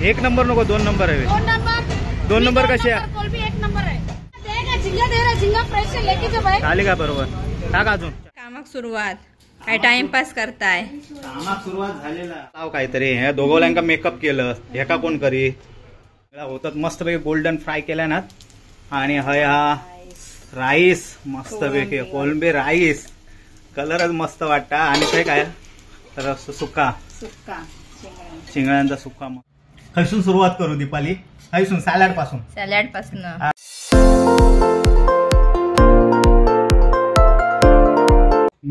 एक नंबर नको, 2 नंबर आहे. 2 नंबर कशी आहे? कोलंबी 1 नंबर आहे. झिंगा दे रे, झिंगा फ्रेश है, लेके जा भाई. चालेल का? बरोबर. टाक अजून. कामाक सुरुवात काय टाइमपास करताय? कामाक सुरुवात झालेला लाव काहीतरी. हे दोघोल्यांका मेकअप केलं, हे का कोण करी होतात. मस्त पैकी गोल्डन फ्राय केलाय ना. आणि हा राईस मस्त पैकी कोलंबी राईस. कलरच मस्त वाटता. आणि ते काय तर सुक्का शिंगळ्यांचा सुक्का. खैसून सुरुवात करू दीपाली? खैसून सॅलड पासून.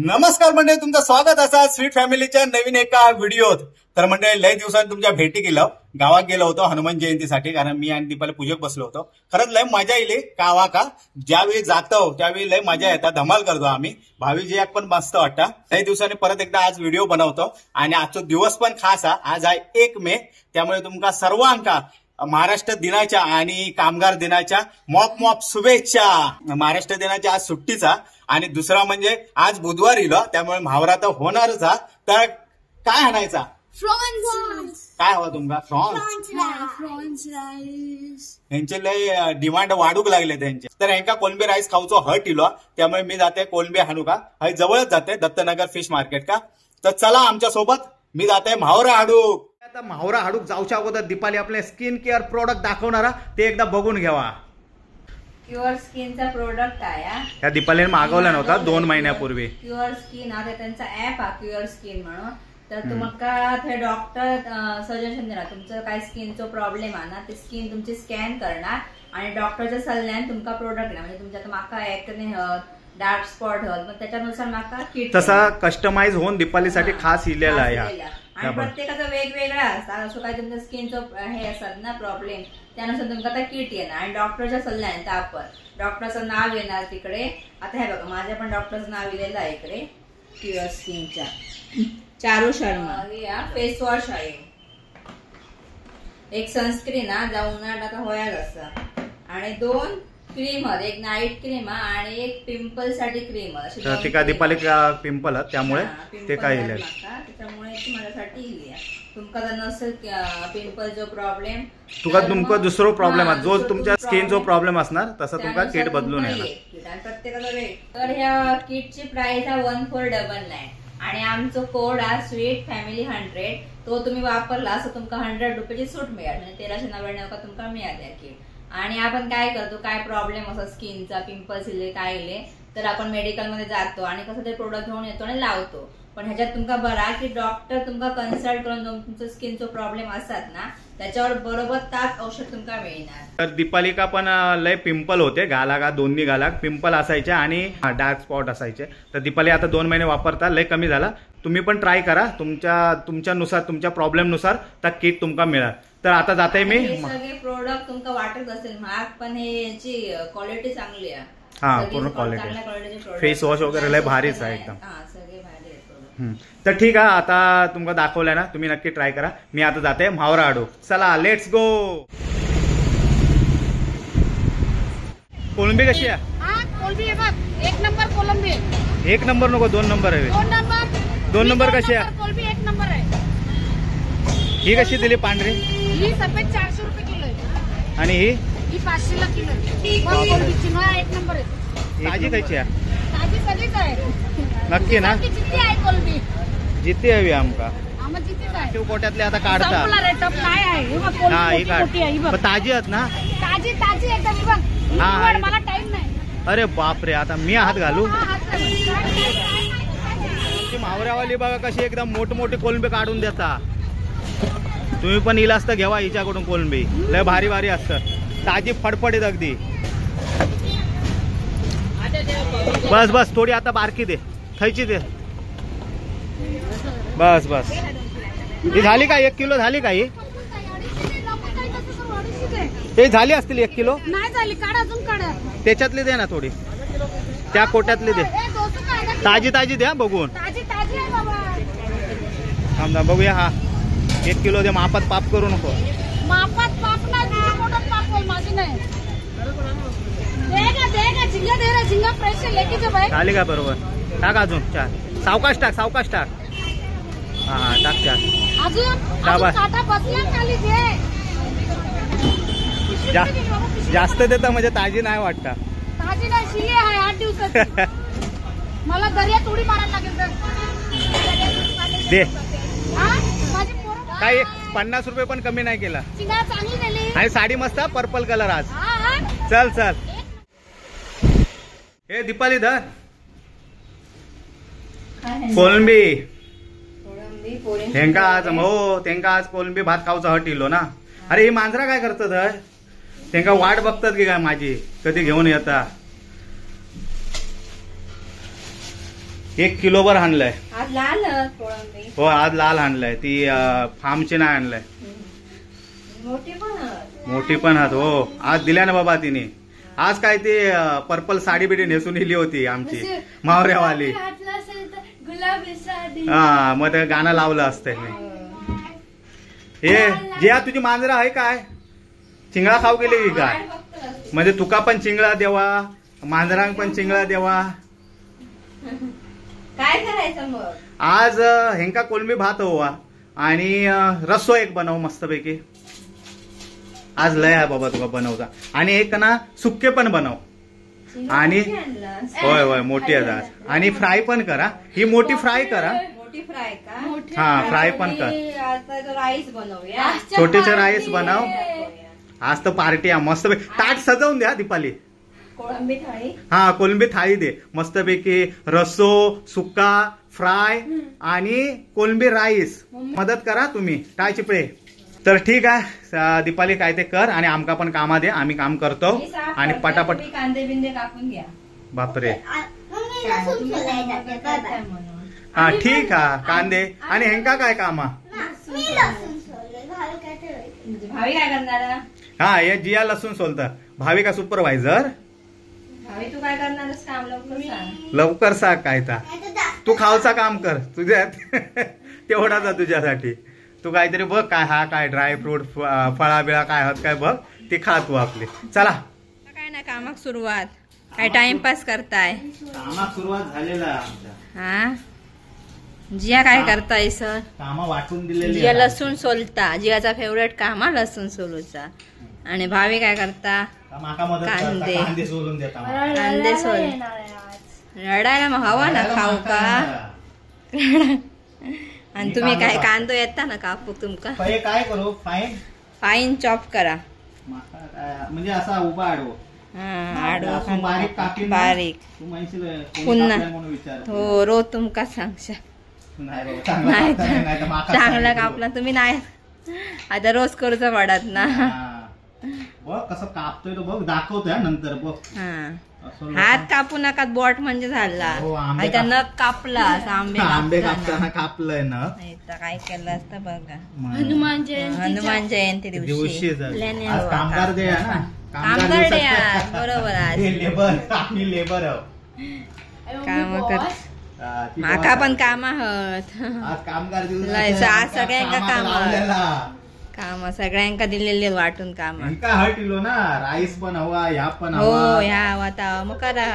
नमस्कार मंडळी, तुमचं स्वागत असा स्वीट फॅमिलीच्या नवीन एका व्हिडिओत. तर मंडळी लय दिवसात तुमच्या भेटी गेलो. गावात गेलो होतो हनुमान जयंतीसाठी, कारण मी आणि दीपाली पूजेक बसलो होतो. खरंच लय मजा येईल गावा का. ज्यावेळी जातो त्यावेळी लय मजा येतात, धमाल करतो आम्ही. भावी पण मस्त वाटतं. लय दिवसांनी परत एकदा आज व्हिडिओ बनवतो. आणि आजचा दिवस पण खास आहे. आज आहे 1 मे. त्यामुळे तुमका सर्वांका महाराष्ट्र दिनाच्या आणि कामगार दिनाच्या मॉप शुभेच्छा. महाराष्ट्र दिनाच्या आज सुट्टीचा. आणि दुसरा म्हणजे आज बुधवार इलो, त्यामुळे म्हावरा तर होणारच हा. तर काय आणायचा? फ्रॉन्स. काय हवा तुमका? Fronx rice. यांचे लय डिमांड वाढूक लागले त्यांचे. तर यांका कोलंबी राईस खाऊचो हट इलो, त्यामुळे मी जाते कोलंबी हाणू का. हे जवळच जाते दत्तनगर फिश मार्केट का. तर चला आमच्या सोबत. मी जाते म्हावरा हाडूक. आता म्हावरा हाडूक जाऊच्या अगोदर दीपाली आपले स्किन केअर प्रोडक्ट दाखवणारा ते एकदा बघून घ्यावा. प्युअर स्किनचा प्रोडक्ट आहे. त्या दीपालीने मागवला नव्हता 2 महिन्यापूर्वी. प्युअर स्किन हा त्यांचा ऍप हा प्युअर स्किन म्हणून. तर तुम्हाला ते डॉक्टर सजेशन देणार. तुमचं काय स्किनचा प्रॉब्लेम आहे ना, ते स्किन तुमची स्कॅन करणार आणि डॉक्टरच्या सल्ल्याने तुमका प्रोडक्ट ना, म्हणजे तुमच्या माका ऍक्ने हत, डार्क स्पॉट हत, मग त्याच्यानुसार माका किट तसा कस्टमाइज होऊन दीपालीसाठी खास इलेला आहे. आणि प्रत्येकाचा वेगवेगळा असतात. असं काय तुमच्या स्किनचं हे असतात ना प्रॉब्लेम, त्यानुसार तुमका आता किट येणार. आणि डॉक्टरच्या सल्ल्याने तर आपण डॉक्टरचं नाव येणार तिकडे. आता हे बघा माझ्या पण डॉक्टरचं नाव लिहिलेलं आहे इकडे. प्युअर स्किनच्या चारू शर्मा फेस वॉश आहे. एक सनस्क्रीन जा उन्हाळ्यात आता होयाच असा. आणि 2 क्रीम आहेत, एक नाईट क्रीम आणि एक पिंपल साठी क्रीम. ती का दीपाली पिंपल त्यामुळे ते काय लिहिलं त्याच्यामुळे माझ्यासाठी लिहिली. तुमका जर नसेल पिंपल जो प्रॉब्लेम, तुमका दुसरा प्रॉब्लेम आहे जो तुमच्या स्किन जो प्रॉब्लेम असणार तसं तुमका किट बदलून येणार. प्रत्येकाचा वेग. तर ह्या किटची प्राइस आहे 1499. आणि आमचं कोड आहे स्वीट फॅमिली 100. तो तुम्ही वापरला असं तुमका 100 रुपयाची सूट मिळेल. म्हणजे 1399 का तुमका मिळाल या किट. आणि आपण काय करतो, काय प्रॉब्लेम असा स्किनचा, पिंपल्स इले काय इले, तर आपण मेडिकल मध्ये जातो आणि कसं ते प्रोडक्ट घेऊन येतो आणि लावतो. पण ह्याच्यात तुमका बरा की डॉक्टर तुमका कन्सल्ट करून तुमचं स्किनचा प्रॉब्लेम असतात ना, त्याच्यावर बरोबर ताच औषध तुमका मिळणार. तर दीपालिका पण लय पिंपल होते गाला दोन्ही गालाक पिंपल असायचे आणि डार्क स्पॉट असायचे. तर दीपाली आता 2 महिने वापरता लय कमी झाला. तुम्ही पण ट्राय करा. तुमच्यानुसार तुमच्या प्रॉब्लेम नुसार त्या किट तुमका मिळाल. तर आता जाते मी. सगळे प्रोडक्ट तुमका वाटत असेल महाग, पण हे याची क्वालिटी चांगली आहे. पूर्ण क्वालिटी. फेस वॉश वगैरे लय भारीच आहे एकदम. सगळे भारी. तर ठीक आहे, आता तुमका दाखवलंय ना, तुम्ही नक्की ट्राय करा. मी आता जाते म्हावरा हाडू. चला लेट्स गो. कोलंबी कशी आहे? कोलंबी 1 नंबर कोलंबी. 1 नंबर नको, 2 नंबर आहे. 2 नंबर कशी आहे? कोलंबी 1 नंबर आहे. ही कशी दिली पांढरी? ही सफेद 400 रुपये किलो आहे. आणि ही 500 ला किलो आहे. कोलंबी चिंगळा 1 नंबर आहे. ताजी खायची आहे? ताजी सगळीच आहे. नक्की ना? जिती आहे कोलंबी. जिती हवी आमका. जितीच आहे. शिवकोट्यातले आता काढता. ही काढ. ताजी आहेत ना? ताजी एकदम. मला टाइम नाही. अरे बापरे, आता मी हात घालू? म्हावऱ्यावाली बघा कशी एकदम मोठमोठी कोलंबी काढून देता. तुम्ही पण इलाज तर घ्यावा हिच्याकडून कोलंबी. लय भारी भारी असतं. ताजी फडफडीत अगदी. बस बस थोडी आता बारकी दे, खायची दे. बस बस. ही झाली का? 1 किलो झाली का? ही झाली असतील 1 किलो. नाही झाली, काढ अजून काढ. त्याच्यातली दे ना थोडी, त्या कोट्यातली दे. ताजी ताजी द्या बघून. थांब बघूया. हा 1 किलो दे. मापात पाप करू नको. मापात पाप नाही, माझी नाही. झिंगा फ्रेश है, लेके जा भाई. झाली का? बरोबर. टाक अजून 4. सावकाश टाक, सावकाश टाक. हा टाक 4. अजून काटा बसला खाली दे. जास्त देता म्हणजे ताजी नाही वाटतं. ताजी नाही, शिळी आहे 8 दिवसाची. मला दर्यात उडी मारायला लागेल तर. दे हा? माझी पोरं काही 50 रुपये पण कमी नाही केला. चिंगा चांगली नेली. आणि साडी मस्त पर्पल कलर आज. हा, हा. चल चल हे दीपाली धर कोलंबी तेंका आज हो तेंका आज कोलंबी भात खाऊचा हट इलो ना. अरे ही मांजरा काय करतात तेंका वाट बघतात की काय माझी कधी घेऊन येता. 1 किलोभर आणलंय. आज लाल कोळंबी हो आज लाल आणलंय. ती फार्मची नाही आणलंय. मोठी पण आहात हो. आज दिल्या ना बाबा तिने. आज काय ती पर्पल साडी बिडी नेसून इली होती आमची मावऱ्यावाली. गुलाबी साडी. हा मग ते गाणं लावलं असतंय मी. हे जिया तुझी मांजरा आहे काय चिंगळा खाऊ गेली की काय. म्हणजे तुका पण चिंगळा देवा मांजरांक पण चिंगळा देवा. काय करायचं मग आज हेंका कोलंबी भात हवा आणि रस्सो एक बनव मस्तपैकी. आज लय आहे बाबा तुका बनवता. आणि एक ना सुक्के पण बनव. आणि होय होय मोठी आहे आज. आणि फ्राय पण करा. ही मोठी फ्राय करा. मोठी फ्राय का. हा फ्राय पण कर. आता राईस बनवूया. छोटेचे राईस बनव. आज तर पार्टी आहे मस्त. ताट सजवून द्या दीपाली. कोळंबी थाळी. हा कोलंबी थाळी दे मस्तपैकी. रस्सो सुक्का फ्राय आणि कोलंबी राईस. मदत करा तुम्ही काय चिपळे. तर ठीक आहे दीपाली काय ते कर आणि आमका पण कामा दे. आम्ही काम करतो आणि पटापट. कांदे बिंदे कापून घ्या. बापरे म्हणून हा ठीक आहे कांदे. आणि हेंका काय कामा. भावी काय करणार. हा हे जिया लसूण सोलतं. भावी का सुपरवायझर. भावी तू काय करणारच काम लवकर सांग. लवकर सांग काय ता. तू खावचा काम कर तुझ्यात तेवढाच आहे तुझ्यासाठी. तू काहीतरी बघ काय हा काय ड्रायफ्रूट फळा बिळा काय आहात काय बघ ती खा तू आपली. चला काय ना कामाक सुरुवात. काय टाइमपास करताय. कामाक सुरुवात झालेला हा जिया काय करताय सर. कामा वाटून दिलेली. जिया लसूण सोलता. जियाचा फेवरेट काम हा लसूण सोलूचा. आणि भावी काय करता कांदे. कांदे सोलून देता. कांदे सोल. रडायला मग हवा ना खाऊ का. आणि तुम्ही काय कांदो येता ना कापू तुमका. काय करू फाईन फाईन चॉप करा. म्हणजे असा उभा आडवो. आडवं बारीक कापी बारीक. तू म्हणशील पुन्हा म्हणून विचार. हो रोज तुमका सांगशा. नाही चांगला कापला तुम्ही नाही. आता रोज करूचा पडत ना. बघ कसं कापतोय तो बघ दाखवतोय नंतर बघ. हात कापू नका बोट म्हणजे झाला. आता नख कापला आंबे कापताना कापलंय ना. काय केलं असतं बघा. हनुमान जयंती दिवशी कामगार डे आहे ना. कामगार डे बरोबर आज लेबर. आम्ही लेबर काम कर. माका पण काम आहोत. आज कामगार दिवस. आज सगळ्यांका काम सगळ्यांका दिलेले वाटून काम. काय हट इलो ना. राईस पण हवा ह्या पण हो हवा. ह्या आता मग करा.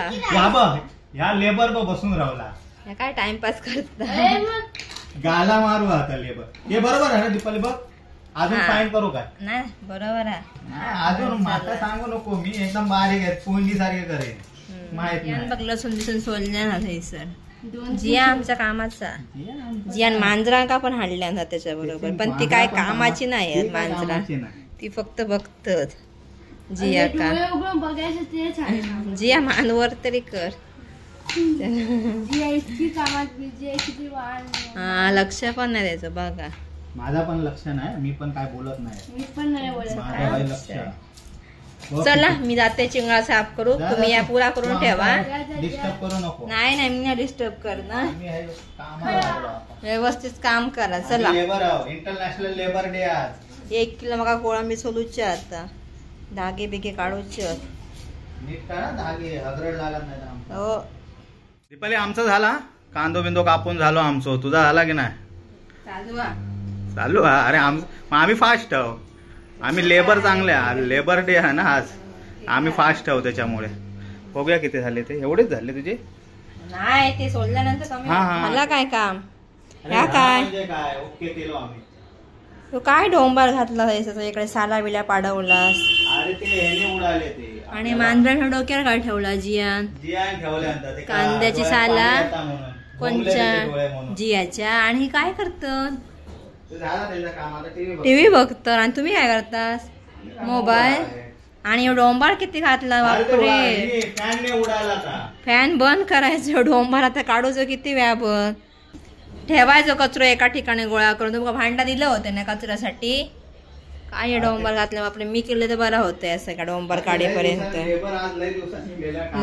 ह्या लेबर बसून राहला. काय टाइमपास करता. गाला मारू आता लेबर. हे बरोबर आहे ना दीपाली बघ. अजून फाईन करू काय. नाही बरोबर आहे. अजून माता सांगू नको. मी एकदम बारीक आहे पोंगी सारखे करेन माहित नाही. बघ लसूण बिसून सोलल्या ना सर. जिया आमच्या कामाचा. जियान मांजरा का पण हाडल्या ना त्याच्या बरोबर. पण ती काय कामाची नाही मांजरा. ती फक्त बघतच. जिया का जिया मानवर तरी कर. हा लक्ष पण नाही द्यायचं बघा. माझा पण लक्ष नाही. मी पण काय बोलत नाही. लक्ष. चला मी जाते चिंगळा साफ करू. तुम्ही या पुरा करून ठेवा. डिस्टर्ब करू नको. नाही नाही मी डिस्टर्ब करणार. व्यवस्थित काम करा. चला इंटरनॅशनल लेबर डे आज. 1 किलो मका कोळंबी सोलूचे. आता धागे बिगे काढूचे. नीट करा धागे हगरड लागत नाही. हो दीपाली आमचा झाला. कांदो बिंदो कापून झालो आमचो. तुझा झाला की नाही. चालू अरे आम्ही फास्ट आहो. आम्ही लेबर चांगले. लेबर डे आहे ना आज. आम्ही फास्ट आहोत त्याच्यामुळे. बघूया किती झाले ते. एवढेच झाले तुझे. नाही ते सोडल्यानंतर कमी. मला काय काम. ह्या काय ओके केलो आम्ही. तू काय डोंबार घातला इकडे साला बिला पाडवलास अरे ते ह्याने उडाले ते आणि मांजराच्या डोक्यावर काय ठेवला जियान ठेवल्या कांद्याची साला कोणच्या जियाच्या आणि काय करतात टीव्ही बघतात आणि तुम्ही काय करतास मोबाईल आणि डोंबार किती घातला बापरे फॅन बंद करायचं डोंबार आता काढूचं किती व्यापत ठेवायचं कचरो एका ठिकाणी गोळा करून तुमका भांडा दिलं होतं ना कचऱ्यासाठी काय डोंबार घातलं बापरे मी केलं तर बरं होतंय असं का डोंबार काढेपर्यंत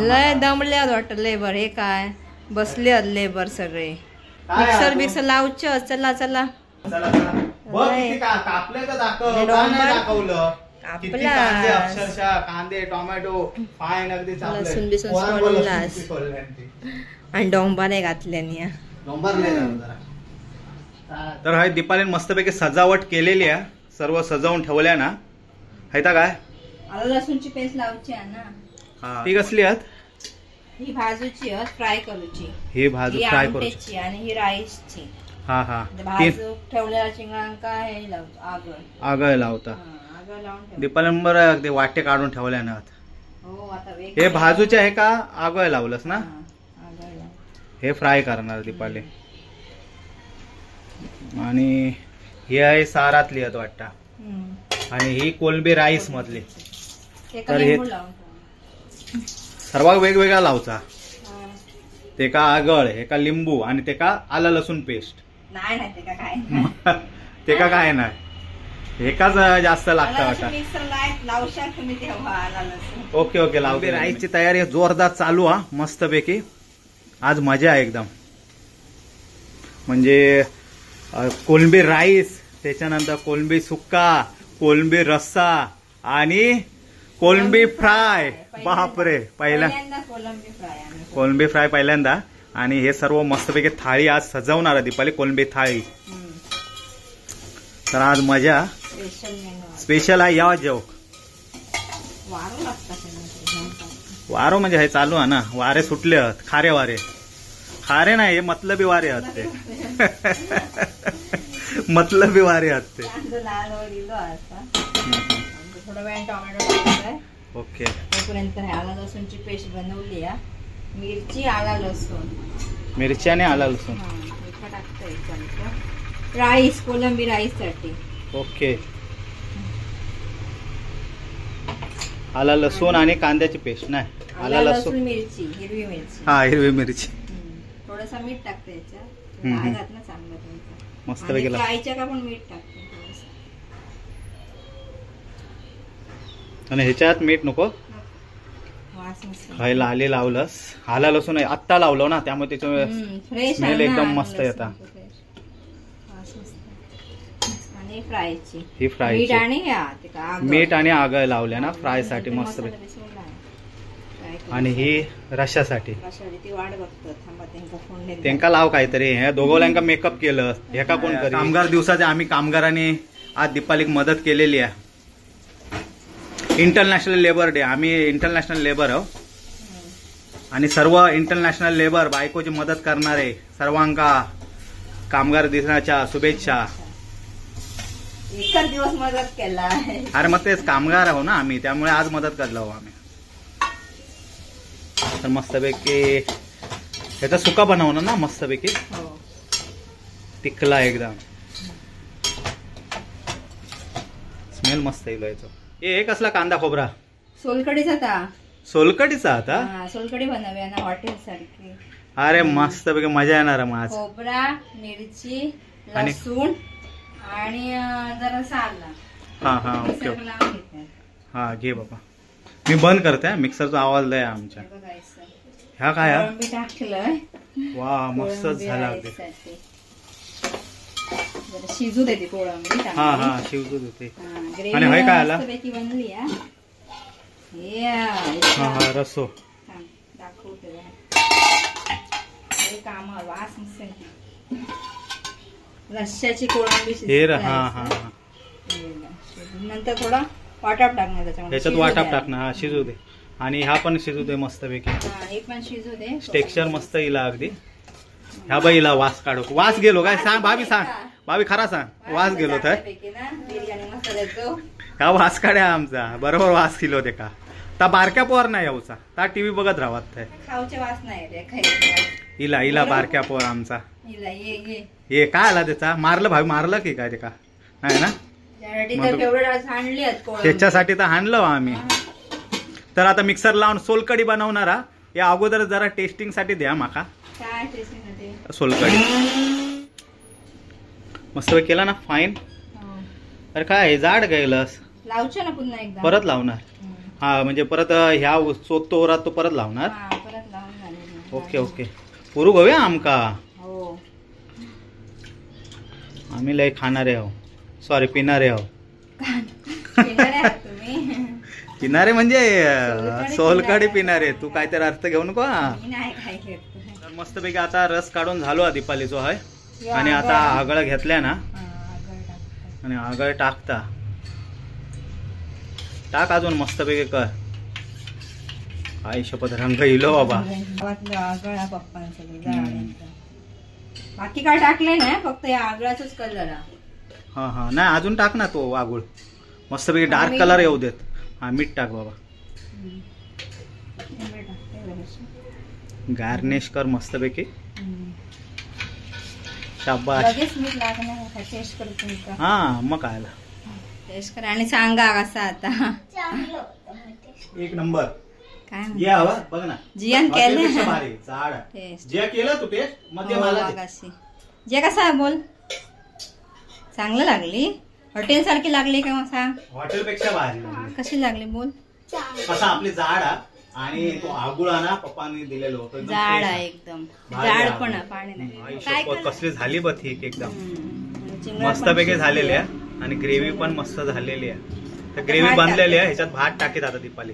लय दमले वाटत लेबर हे काय बसले लेबर सगळे मिक्सर बिक्सर लावच चला चला अक्षरशः कांदे टोमॅटो फाईन अगदी लसूण बिसून सोडलास आणि डोंबार घातल्यानी तर हाय दीपालीने मस्तपैकी सजावट केलेली आहे सर्व सजवून ठेवल्या ना हाय काय आलं लसूणची पेस्ट लावची आहे ना ती कसली आहेत ही भाजूची फ्राय करूची ही भाजू फ्राय करूची आणि ही राईसची हा हा भाजू ठेवलेल्या चिंगळांका हे लावतो आगळ लावता आगळ लावून दीपाली बरं अगदी वाटे काढून ठेवल्या ना हो आता हे भाजूचे आहे का आगळ लावलंस ना आगळ हे फ्राय करणार दीपाली आणि ही आहे सारातली आहेत वाटतं आणि ही कोलंबी राईस मधली तर हे सर्व वेगवेगळा लावचा ते का आगळ हे का लिंबू आणि ते का आलं लसूण पेस्ट नाही ते का काय नाही एकाच जास्त लागतं वाटतं ओके ओके लावते राईसची तयारी जोरदार चालू हा मस्तपैकी आज मजा आहे एकदम म्हणजे कोलंबी राईस त्याच्यानंतर कोलंबी सुक्का कोलंबी रस्सा आणि कोलंबी फ्राय बापरे पहिल्यांदा कोलंबी फ्राय पहिल्यांदा आणि हे सर्व मस्तपैकी थाळी आज सजवणार आहे दीपाली कोलंबी थाळी तर आज मजा स्पेशल आहे या जेव वारो म्हणजे हे चालू आहे ना वारे सुटले आहेत खारे वारे खारे नाही हे मतलबी वारे आहेत ते मतलबी वारे आहेत ते थोडा वेळ टोमॅटो ओके तोपर्यंत आला लसूणची पेस्ट बनवली मिरची आला लसूण मिरची आणि आला लसूण टाकतोय राईस कोलंबी राईस साठी ओके आला लसूण आणि कांद्याची पेस्ट नाही आला लसूण मिरची हिरवी मिरची हा हिरवी मिरची थोडंसं मीठ टाकते याच्यात ना चांगलं मस्त वेगळं आईच्या का पण मीठ टाकते आणि ह्याच्यात मीठ नको खायला आले लावलंस आला लसूण आत्ता लावलो ना त्यामुळे त्याच्यामुळे स्मेल एकदम मस्त येता ही फ्रायची मीठ आणि आगळ लावल्या ना फ्राय साठी मस्त आणि ही रश्यासाठी त्यांका लाव काहीतरी हे दोघोल्यांका मेकअप केलं हे का कोण करी कामगार दिवसाचे आम्ही कामगारांनी आज दीपालीक मदत केलेली आहे इंटरनॅशनल लेबर डे आम्ही इंटरनॅशनल लेबर आहो आणि सर्व इंटरनॅशनल लेबर बायकोची मदत करणारे सर्वांका कामगार दिनाच्या शुभेच्छा एकच दिवस मदत केला अरे मग तेच कामगार आहो ना आम्ही त्यामुळे आज मदत करलो आम्ही तर मस्तपैकी ह्याचा सुका बनवणार ना मस्तपैकी तिखला एकदम स्मेल मस्त येईल याचा हे कसला कांदा खोबरा सोलकडीचा आता सोलकडी बनवूया ना हॉटेल सारखी अरे मस्तपैकी मजा येणार मग आज खोबरा मिरची लसूण आणि जरा आला हा हा ओके हा घे बाबा मी बंद करते मिक्सरचा आवाज लय आमच्या ह्या काय टाकलंय वा मस्त झाला अगदी शिजू देते कोळंबी हा हा शिजू देते आणि हे काय आला बनली हा हा रसो दाखवते काम वास रश्याची कोळंबी हा हा नंतर थोडा वाटाप टाकणार त्याच्यात वाटाप टाकणार हा शिजू दे आणि ह्या पण शिजू दे मस्त पैकी हे पण शिजू दे टेक्स्चर मस्त येईल अगदी ह्या बाईला वास काढू वास गेलो काय सांग भाभी सांग भाभी खरा सांग वास गेलो तर बिर्याणी मस्त देतो का वास काढ्या आमचा बरोबर वास किलो ते का ता बारक्या पोर नाही यावचा ता टीव्ही बघत राहत खाऊचे वास नाही रे खायचे इला इला बारक्या पोर आमचा ये ये काय आला त्याचा मारलं भावी मारलं की काय ते का नाही ना त्याच्यासाठी तर हाणलं आम्ही तर आता मिक्सर लावून सोलकडी बनवणारा या अगोदर जरा टेस्टिंग साठी द्या माका सोलकडी मस्त केला ना फाईन अरे काय जाड गेलस लावचं ना पुन्हा एकदा परत लावणार हा म्हणजे परत ह्या चोतो ओरात तो परत लावणार परत लावून ओके ओके पुरू घेऊया आमका हो आम्ही लय खाणारे आहो सॉरी पिणारे आहो तुम्ही पिणारे म्हणजे सोलकडी पिणारे तू काहीतरी अर्थ घेऊ नको तर मस्तपैकी आता रस काढून झालो दीपालीचो आहे आणि आता आगळ घेतल्या ना आणि आगळ टाकता टाक अजून मस्तपैकी कर आई शपथ रंग इलो बाबा बाकी काय टाकले ना फक्त या आगळाच कलर हा हा नाही अजून टाक ना तो आगुळ मस्तपैकी डार्क कलर येऊ देत हा मीठ टाक बाबा गार्निश कर मस्तपैकी शाबाश हा मग काय टेस्ट कर आणि सांगा कसा आता एक नंबर काय या हवा बघ ना जियान केलं जिया केलं तू टेस्ट मध्ये मला जे कसा आहे बोल चांगलं लागली हॉटेल सारखी लागली किंवा सांग हॉटेल पेक्षा भारी कशी लागली बोल कसा आपली जाड आणि तो आगुळा ना पप्पांनी दिलेलो होतो जाड आहे एकदम जाड पण पाणी नाही काय कसली झाली बघ ठीक एकदम मस्तपैकी झालेली आहे आणि ग्रेव्ही पण मस्त झालेली आहे तर ग्रेव्ही बनलेली आहे ह्याच्यात भात टाकीत आता दीपाली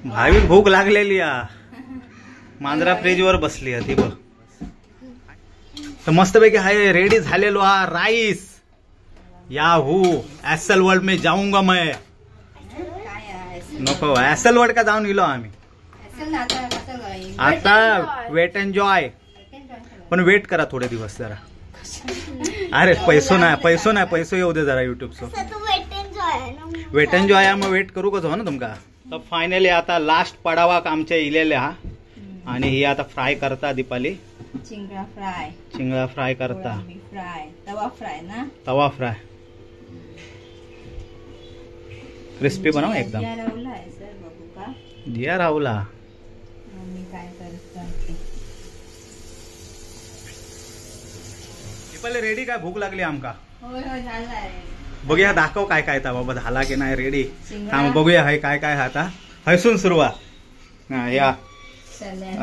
भावी भूक लागलेली मांजरा फ्रीज वर बसली ती बघ तर मस्तपैकी हाय रेडी झालेलो हा राईस याहू एसल वर्ल्ड में जाऊंगा मैं नको एसल वर्ल्ड का जाऊन गेलो आम्ही आता वेट एन्जॉय पण वेट करा थोडे दिवस जरा अरे पैसो नाही येऊ दे जरा युट्यूबचो वेट एन्जॉय मग वेट करू कसं हो ना तुमका तर फायनली आता लास्ट पडावा आमच्या इलेल्या आणि ही आता फ्राय करता दीपाली चिंगळा फ्राय करता तवा फ्राय क्रिस्पी बनव एकदम दिया राहुला दीपाली रेडी काय भूक लागली आमका बघूया दाखव काय काय बाबा झाला की नाही रेडी बघूया हाय काय काय आता हयसून सुरुवात या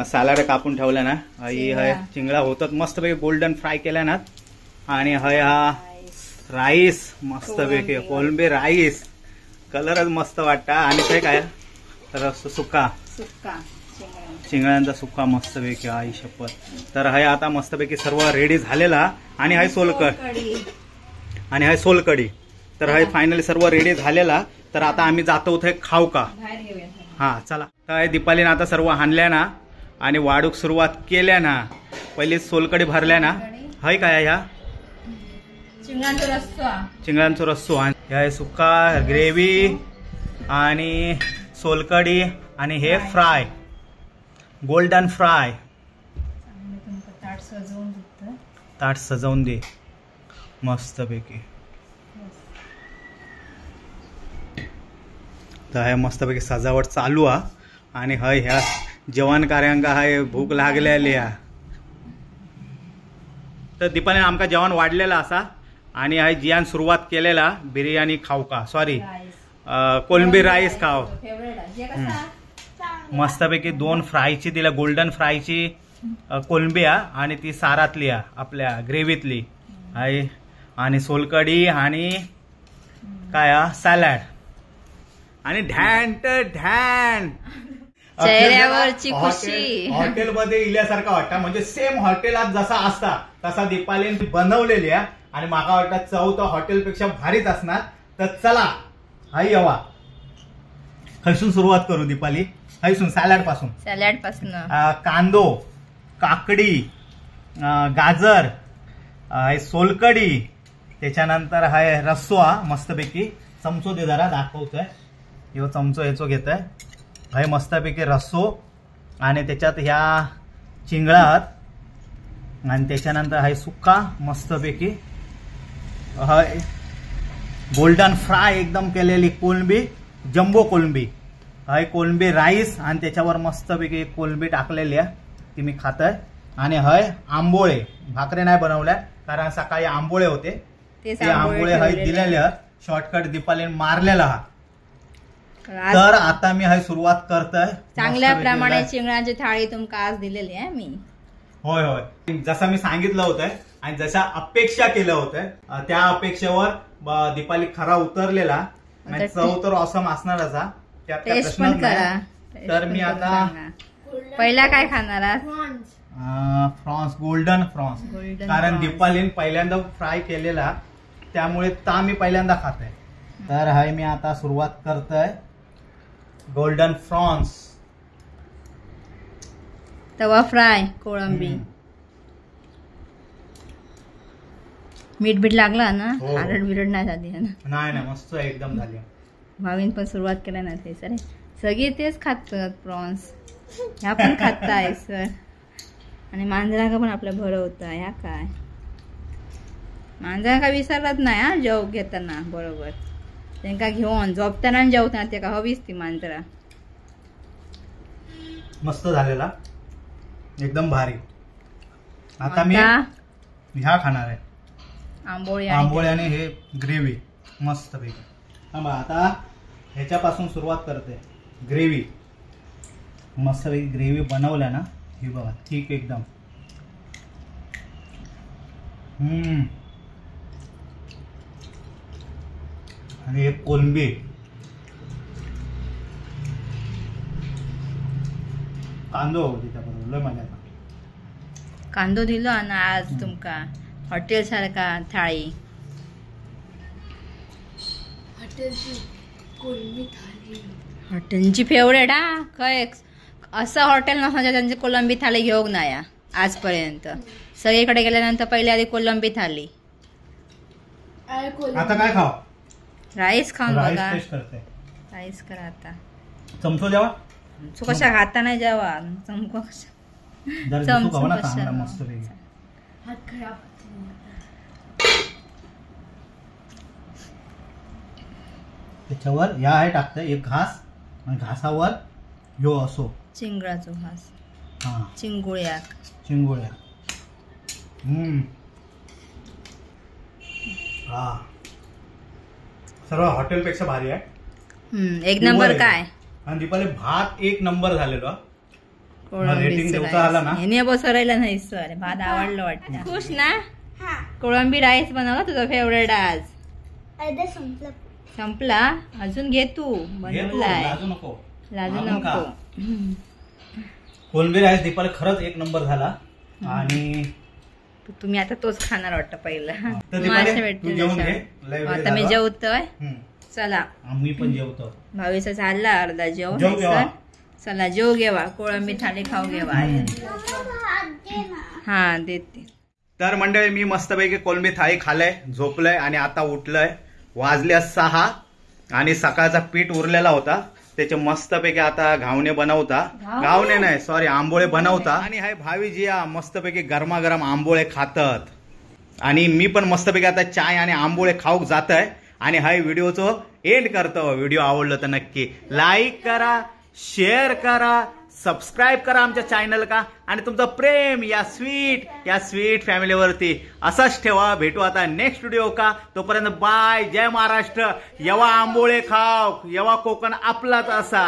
सॅलड कापून ठेवल्या ना ही हय चिंगळा होतात मस्तपैकी गोल्डन फ्राय केल्या ना आणि हय हा राईस मस्तपैकी कोलंबी राईस कलरच मस्त वाटता आणि ते काय रस सुका चिंगळ्यांचा सुका मस्तपैकी आई शपथ तर हय आता मस्तपैकी सर्व रेडी झालेला आणि हय सोलकडी तर हय फायनली सर्व रेडी झालेला तर आता आम्ही जातो इथे खाऊ का हा चला तर दीपालीने आता सर्व हाणल्या ना आणि वाढूक सुरुवात केल्या ना पहिली सोलकडी भरल्या ना हय काय ह्या चिंगळांचो रस्सो ह्या सुका ग्रेव्ही आणि सोलकडी आणि हे फ्राय गोल्डन फ्राय ताट सजवून दे मस्तपैकी तर हे मस्तपैकी सजावट चालू आहे आणि हय ह्या जेवण कार्यांका हाय भूक लागलेली आहे तर दीपालीने आमका जेवण वाढलेला असा आणि हाय जियान सुरुवात केलेला बिर्याणी खाऊ का सॉरी कोलंबी राईस खाव मस्तपैकी 2 फ्रायची दिल्या गोल्डन फ्रायची कोलंबी आणि ती सारातली आपल्या ग्रेव्हीतली हाय आणि सोलकडी आणि काय सॅलड आणि ढॅन चेहऱ्यावरची खुशी हॉटेलमध्ये इल्यासारखा वाटतं म्हणजे सेम हॉटेलात जसा असता तसा दीपालीने बनवलेली आहे आणि माका वाटतं चव तर हॉटेलपेक्षा भारीच असणार तर चला हाय यवा खसून सुरुवात करू दीपाली हैसून सॅलड पासून कांदो, काकडी, गाजर, सोलकडी, त्याच्यानंतर हाय रस्सो मस्तपैकी. चमचो दे जरा दाखवतोय. ह्यो चमचो ह्याचो घेतोय. हाय मस्तपैकी रस्सो आणि त्याच्यात ह्या चिंगळात आणि त्याच्यानंतर हाय सुक्का मस्तपैकी हाय गोल्डन फ्राय एकदम केलेली कोलंबी, जम्बो कोलंबी. हाय कोलंबी राईस आणि त्याच्यावर मस्तपैकी कोलंबी टाकलेली आहे ती मी खातोय. आणि हय आंबोळे, भाकरे नाही बनवल्या कारण सकाळी आंबोळे होते ते आंबोळे हय दिलेले आहेत. शॉर्टकट दीपालीने मारलेला हा. तर आता मी हय सुरुवात करतोय. चांगल्या प्रमाणे चिंगळाची थाळी तुमका आज दिलेली आहे मी. होय होय, जसं मी सांगितलं होतं आणि जशा अपेक्षा केलं होतं त्या अपेक्षेवर दीपाली खरा उतरलेला. चव तर ऑसम असणारच हा, त्यात काय प्रश्नच नाही. तर मी आता पहिला काय खाणार आहात? Fronx, golden Fronx. कारण दीपालीने पहिल्यांदा फ्राय केलेला त्यामुळे ता मी पहिल्यांदा खातोय. तर हाय मी आता सुरुवात करतोय गोल्डन फ्रॉन्स. तवा फ्राय कोळंबी. मीठ बीठ लागला ना? आरड बिरड नाही झाली ना? नाही नाही, मस्त एकदम झाली. भावीन पण सुरुवात केल्या ना ते सर सगळे तेच खातात प्रॉन्स. ह्या पण खाताय सर. आणि मांजरा पण आपल्या भरवता. ह्या काय मांजरा काय विसरत नाही हा जेव घेताना बरोबर. त्यांना घेऊन झोपताना जेवताना ते का हवीच ती मांजरा. मस्त झालेला, एकदम भारी. आता मी ह्या खाणार आहे आंबोळी आणि हे ग्रेव्ही मस्त पैकी. आता ह्याच्यापासून सुरुवात करते. ग्रेव्ही मस्त पैकी ग्रेव्ही बनवल्या ना, हे बघा ठीक एकदम. आणि हे कोलंबी कांदो त्याच्याबरोबर लय मजा. कांदो दिलो ना आज तुमका हॉटेल सारखा थाळी. हॉटेलची फेवरेट हा. काय असं हॉटेल नसणार त्यांची कोलंबी थाळी घेऊन नाही आजपर्यंत. सगळीकडे गेल्यानंतर पहिले आधी कोलंबी थाळी. आता काय खाव? राईस खाऊन बघा. राईस करा आता. चमचो द्यावा. चमचो कशा खाता नाही जेवा. चमचो कशा चमचो कशा मस्त पैकी. त्याच्यावर या आहे टाकतंय एक घास आणि घासावर ह्यो असो चिंगळाचो घास. हा चिंगुळ्या. हा सर्व हॉटेलपेक्षा भारी आहे. एक नंबर काय. आणि दीपाली भात एक नंबर झालेलो. रेटिंग देवता आला ना. हे बसरायला नाही सर. भात आवडलं वाटतं. खुश ना? कोळंबी राईस बनवला तुझा फेवरेट आज. संपला अजून घे तू. बनवलाय लाजू नको. कोलंबी राईस दीपाली खरंच एक नंबर झाला. आणि तुम्ही आता तोच खाणार वाटतं पहिला. आता आता मी जेवतोय. चला मी पण जेवतो. भावीचा झाला अर्धा जेवण. चला जेव घेवा. कोळंबी थाळी खाऊ घेवा. हा देते. तर मंडळी मी मस्तपैकी कोलंबी थाळी खाल्लंय, झोपलंय आणि आता उठलंय. वाजल्या 6 आणि सकाळचा पीठ उरलेला होता त्याचे मस्तपैकी आता घावणे बनवता. घावणे नाही सॉरी आंबोळे बनवता. आणि हाय भावी जी मस्तपैकी गरमागरम आंबोळे खातात. आणि मी पण मस्तपैकी आता चाय आणि आंबोळे खाऊक जातय. आणि हाय व्हिडिओचं एंड करतो. व्हिडिओ आवडलं तर नक्की लाईक करा, शेअर करा, सबस्क्राईब करा आमच्या चॅनल का. आणि तुमचं प्रेम या स्वीट फॅमिलीवरती असंच ठेवा. भेटू आता नेक्स्ट व्हिडिओ का. तोपर्यंत बाय. जय महाराष्ट्र. यवा आंबोळे खाव. यवा कोकण आपलाच असा.